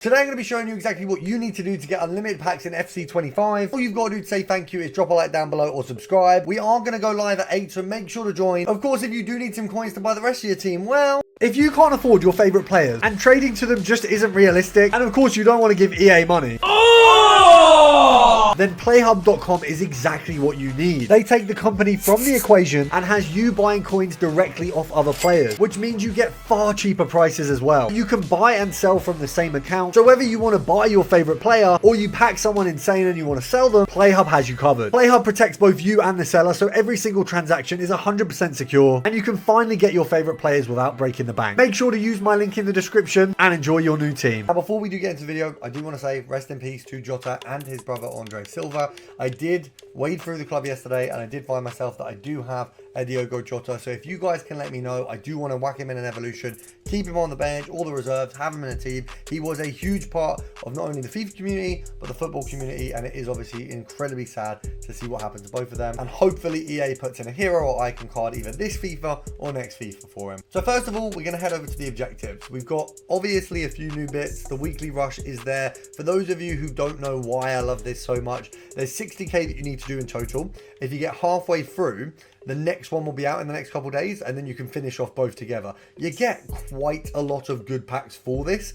Today I'm going to be showing you exactly what you need to do to get unlimited packs in FC25. All you've got to do to say thank you is drop a like down below or subscribe. We are going to go live at 8, so make sure to join. Of course, if you do need some coins to buy the rest of your team, well, if you can't afford your favorite players and trading to them just isn't realistic, and of course you don't want to give EA money, then playhub.com is exactly what you need. They take the company from the equation and has you buying coins directly off other players, which means you get far cheaper prices as well. You can buy and sell from the same account, so whether you want to buy your favorite player or you pack someone insane and you want to sell them, Playhub has you covered. Playhub protects both you and the seller, so every single transaction is 100% secure, and you can finally get your favorite players without breaking the bank. Make sure to use my link in the description and enjoy your new team. Now, before we do get into the video, I do want to say rest in peace to Jota and his brother Andre Silva. I did wade through the club yesterday and I did find myself that I do have a Diogo Jota, so if you guys can let me know, I do want to whack him in an evolution, keep him on the bench, all the reserves, have him in a team. He was a huge part of not only the FIFA community but the football community, and it is obviously incredibly sad to see what happens to both of them, and hopefully EA puts in a hero or icon card either this FIFA or next FIFA for him. So first of all, we're going to head over to the objectives. We've got obviously a few new bits. The weekly rush is there. For those of you who don't know why I love this so much, there's 60k that you need to do in total. If you get halfway through, the next one will be out in the next couple of days, and then you can finish off both together. You get quite a lot of good packs for this.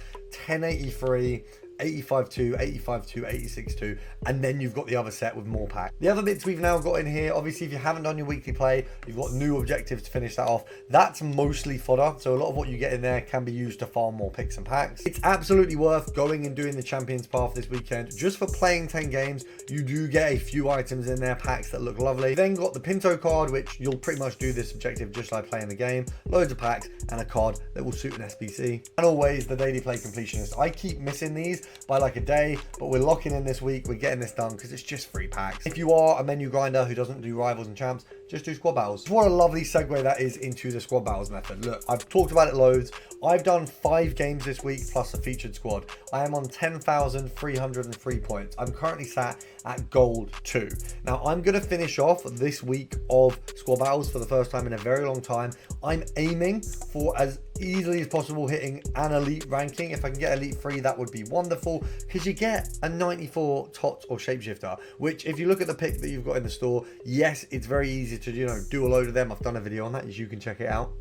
1083, 85-2, 85-2, 86-2, and then you've got the other set with more packs. The other bits we've now got in here, obviously if you haven't done your weekly play, you've got new objectives to finish that off. That's mostly fodder, so a lot of what you get in there can be used to farm more picks and packs. It's absolutely worth going and doing the Champions Path this weekend. Just for playing 10 games, you do get a few items in there, packs that look lovely. Then got the Pinto card, which you'll pretty much do this objective just like playing the game. Loads of packs and a card that will suit an SBC. And always the daily play completionist. I keep missing these by like a day, but we're locking in this week. We're getting this done because it's just 3 packs. If you are a menu grinder who doesn't do rivals and champs, just do squad battles. What a lovely segue that is into the squad battles method. Look, I've talked about it loads. I've done 5 games this week plus a featured squad. I am on 10,303 points. I'm currently sat at gold 2. Now I'm going to finish off this week of squad battles for the first time in a very long time. I'm aiming for as easily as possible hitting an elite ranking. If I can get elite 3, that would be wonderful, because you get a 94 tot or shapeshifter, which if you look at the pick that you've got in the store, yes, it's very easy to, you know, do a load of them. I've done a video on that, as you can check it out.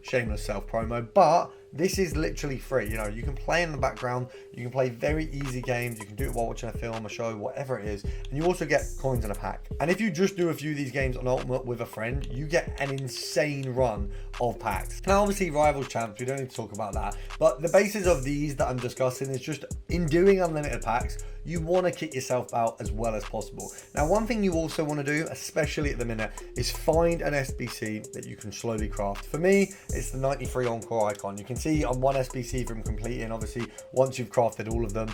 Shameless self promo, but this is literally free. You know, you can play in the background, you can play very easy games, you can do it while watching a film, a show, whatever it is, and you also get coins in a pack. And if you just do a few of these games on Ultimate with a friend, you get an insane run of packs. Now obviously rivals champs, we don't need to talk about that, but the basis of these that I'm discussing is just in doing unlimited packs, you want to kick yourself out as well as possible. Now one thing you also want to do, especially at the minute, is find an SBC that you can slowly craft. For me, it's the 93 Encore icon. You can see I'm 1 SBC from completing. Obviously once you've crafted all of them,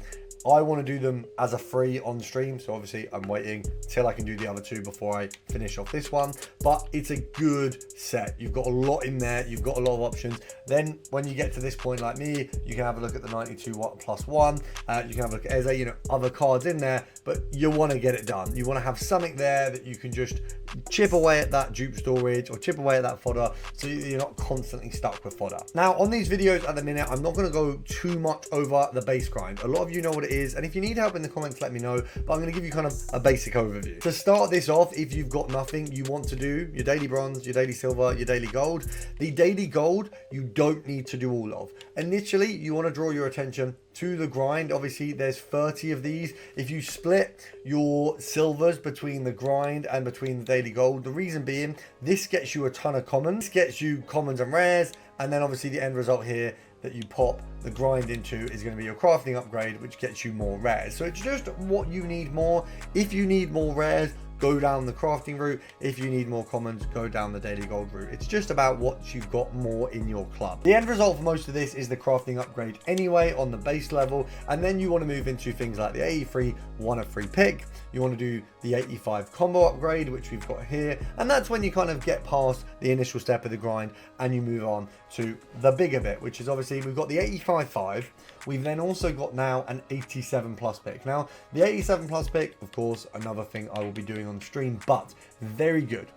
I want to do them as a free on stream, so obviously I'm waiting till I can do the other 2 before I finish off this one. But it's a good set. You've got a lot in there, you've got a lot of options. Then when you get to this point like me, you can have a look at the 92 plus 1, you can have a look at Eze, you know, other cards in there, but you want to get it done. You want to have something there that you can just chip away at that dupe storage or chip away at that fodder, so you're not constantly stuck with fodder. Now on these videos at the minute, I'm not going to go too much over the base grind. A lot of you know what it is, and if you need help in the comments, let me know, but I'm going to give you kind of a basic overview. To start this off, if you've got nothing, you want to do your daily bronze, your daily silver, your daily gold. The daily gold you don't need to do all of. Initially you want to draw your attention to the grind. Obviously there's 30 of these. If you split your silvers between the grind and between the daily gold, the reason being, this gets you a ton of commons, this gets you commons and rares, and then obviously the end result here that you pop the grind into is going to be your crafting upgrade, which gets you more rares. So it's just what you need more. If you need more rares, go down the crafting route. If you need more commons, go down the daily gold route. It's just about what you've got more in your club. The end result for most of this is the crafting upgrade anyway on the base level, and then you want to move into things like the 83 1 of 3 pick. You want to do the 85 combo upgrade, which we've got here, and that's when you kind of get past the initial step of the grind and you move on to the bigger bit, which is obviously we've got the 85-5. We've then also got now an 87 plus pick. Now the 87 plus pick, of course, another thing I will be doing on stream, but very good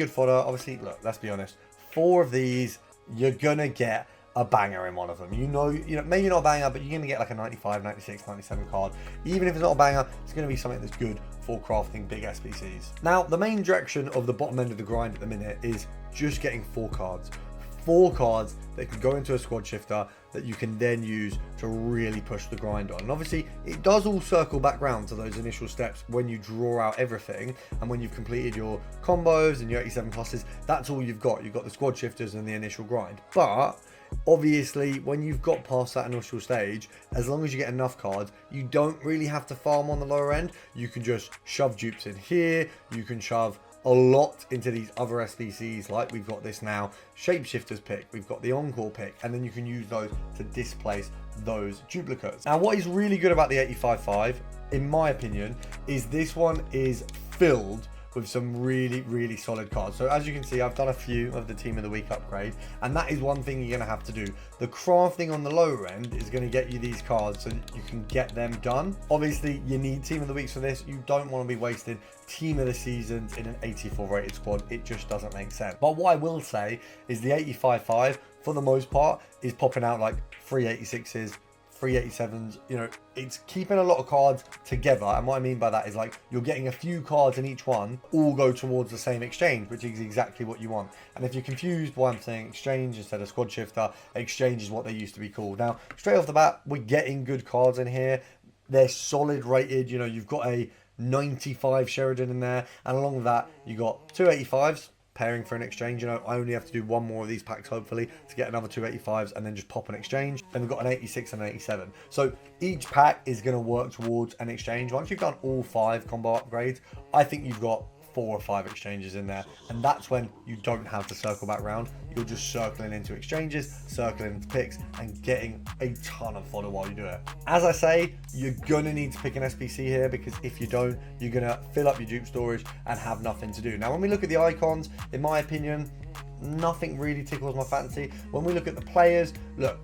fodder. Obviously, look, let's be honest, 4 of these, you're gonna get a banger in one of them. You know, maybe not a banger, but you're going to get like a 95, 96, 97 card. Even if it's not a banger, it's going to be something that's good for crafting big SBCs. Now, the main direction of the bottom end of the grind at the minute is just getting 4 cards. 4 cards that can go into a squad shifter that you can then use to really push the grind on. And obviously, it does all circle back round to those initial steps when you draw out everything, and when you've completed your combos and your 87 pluses, that's all you've got. You've got the squad shifters and the initial grind. But obviously, when you've got past that initial stage, as long as you get enough cards, you don't really have to farm on the lower end. You can just shove dupes in here. You can shove a lot into these other SBCs, like we've got this now shapeshifters pick, we've got the encore pick, and then you can use those to displace those duplicates. Now, what is really good about the 85.5, in my opinion, is this one is filled with some really solid cards. So as you can see, I've done a few of the Team of the Week upgrade, and that is one thing you're going to have to do. The crafting on the lower end is going to get you these cards so that you can get them done. Obviously, you need Team of the Weeks for this. You don't want to be wasting Team of the Seasons in an 84 rated squad. It just doesn't make sense. But what I will say is the 85.5, for the most part, is popping out like 386s, 387s. You know, it's keeping a lot of cards together, and what I mean by that is like you're getting a few cards in each one all go towards the same exchange, which is exactly what you want. And if you're confused why I'm saying exchange instead of squad shifter, exchange is what they used to be called. Now, straight off the bat, we're getting good cards in here. They're solid rated. You know, you've got a 95 Sheridan in there, and along with that you got 285s pairing for an exchange. You know, I only have to do one more of these packs hopefully to get another 285s and then just pop an exchange. Then we've got an 86 and an 87. So each pack is going to work towards an exchange. Once you've done all 5 combo upgrades, I think you've got 4 or 5 exchanges in there, and that's when you don't have to circle back round. You're just circling into exchanges, circling into picks, and getting a ton of fodder while you do it. As I say, you're gonna need to pick an SBC here, because if you don't, you're gonna fill up your dupe storage and have nothing to do. Now, when we look at the icons, in my opinion, nothing really tickles my fancy. When we look at the players, look,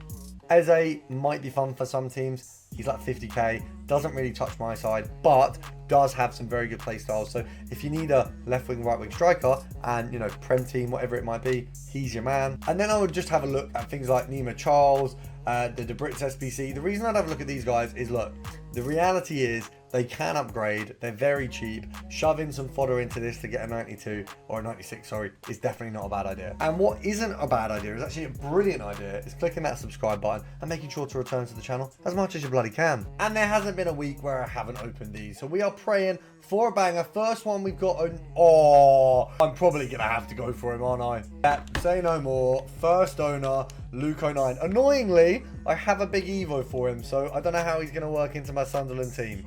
Eze might be fun for some teams. He's like 50k, doesn't really touch my side, but does have some very good play styles. So if you need a left wing, right wing striker, and you know, Prem team, whatever it might be, he's your man. And then I would just have a look at things like Nima Charles, the Debrits SBC. The reason I'd have a look at these guys is, look, the reality is they can upgrade. They're very cheap. Shove in some fodder into this to get a 92 or a 96, sorry, is definitely not a bad idea. And what isn't a bad idea, is actually a brilliant idea, is clicking that subscribe button and making sure to return to the channel as much as you bloody can. And there hasn't been a week where I haven't opened these, so we are praying for a banger. First one we've got an, oh, I'm probably gonna have to go for him, aren't I? Yeah, say no more. First owner, Luke 09. Annoyingly, I have a big Evo for him, so I don't know how he's gonna work into my Sunderland team.